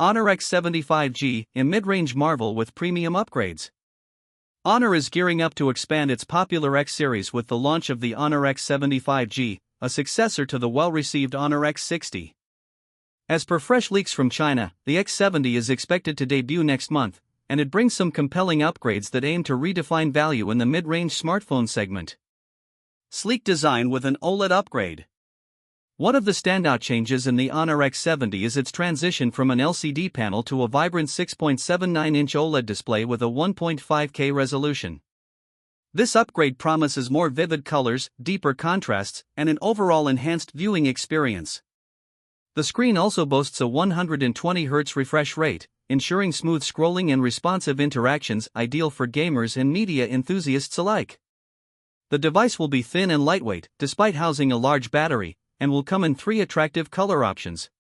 Honor X70 5G, a mid-range marvel with premium upgrades. Honor is gearing up to expand its popular X series with the launch of the Honor X70 5G, a successor to the well-received Honor X60. As per fresh leaks from China, the X70 is expected to debut next month, and it brings some compelling upgrades that aim to redefine value in the mid-range smartphone segment. Sleek design with an OLED upgrade. One of the standout changes in the Honor X70 is its transition from an LCD panel to a vibrant 6.79-inch OLED display with a 1.5K resolution. This upgrade promises more vivid colors, deeper contrasts, and an overall enhanced viewing experience. The screen also boasts a 120Hz refresh rate, ensuring smooth scrolling and responsive interactions ideal for gamers and media enthusiasts alike. The device will be thin and lightweight, despite housing a large battery, and will come in 3 attractive color options: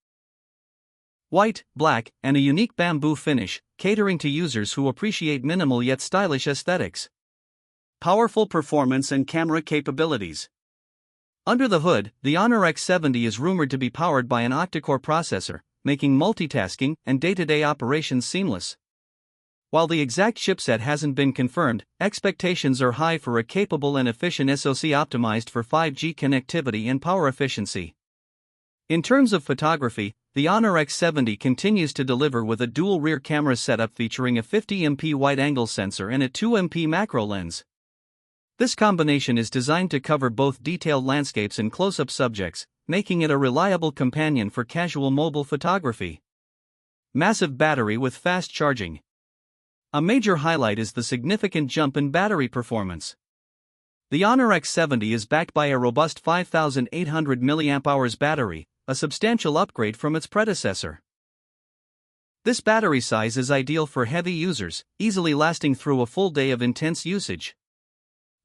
white, black, and a unique bamboo finish, catering to users who appreciate minimal yet stylish aesthetics. Powerful performance and camera capabilities. Under the hood, the Honor X70 is rumored to be powered by an octa-core processor, making multitasking and day-to-day operations seamless. While the exact chipset hasn't been confirmed, expectations are high for a capable and efficient SoC optimized for 5G connectivity and power efficiency. In terms of photography, the Honor X70 continues to deliver with a dual rear camera setup featuring a 50MP wide-angle sensor and a 2MP macro lens. This combination is designed to cover both detailed landscapes and close-up subjects, making it a reliable companion for casual mobile photography. Massive battery with fast charging. A major highlight is the significant jump in battery performance. The Honor X70 is backed by a robust 5,800 mAh battery, a substantial upgrade from its predecessor. This battery size is ideal for heavy users, easily lasting through a full day of intense usage.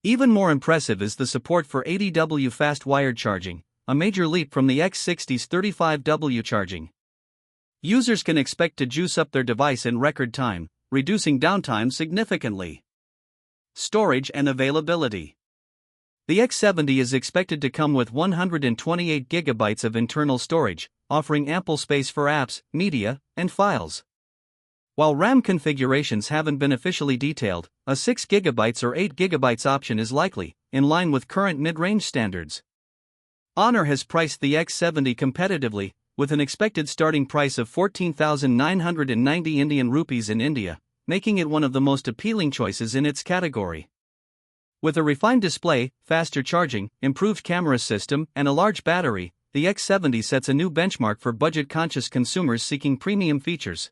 Even more impressive is the support for 80W fast wired charging, a major leap from the X60's 35W charging. Users can expect to juice up their device in record time, reducing downtime significantly. Storage and availability. The X70 is expected to come with 128GB of internal storage, offering ample space for apps, media, and files. While RAM configurations haven't been officially detailed, a 6GB or 8GB option is likely, in line with current mid-range standards. Honor has priced the X70 competitively, with an expected starting price of 14,990 Indian rupees in India, making it one of the most appealing choices in its category. With a refined display, faster charging, improved camera system, and a large battery, the X70 sets a new benchmark for budget-conscious consumers seeking premium features.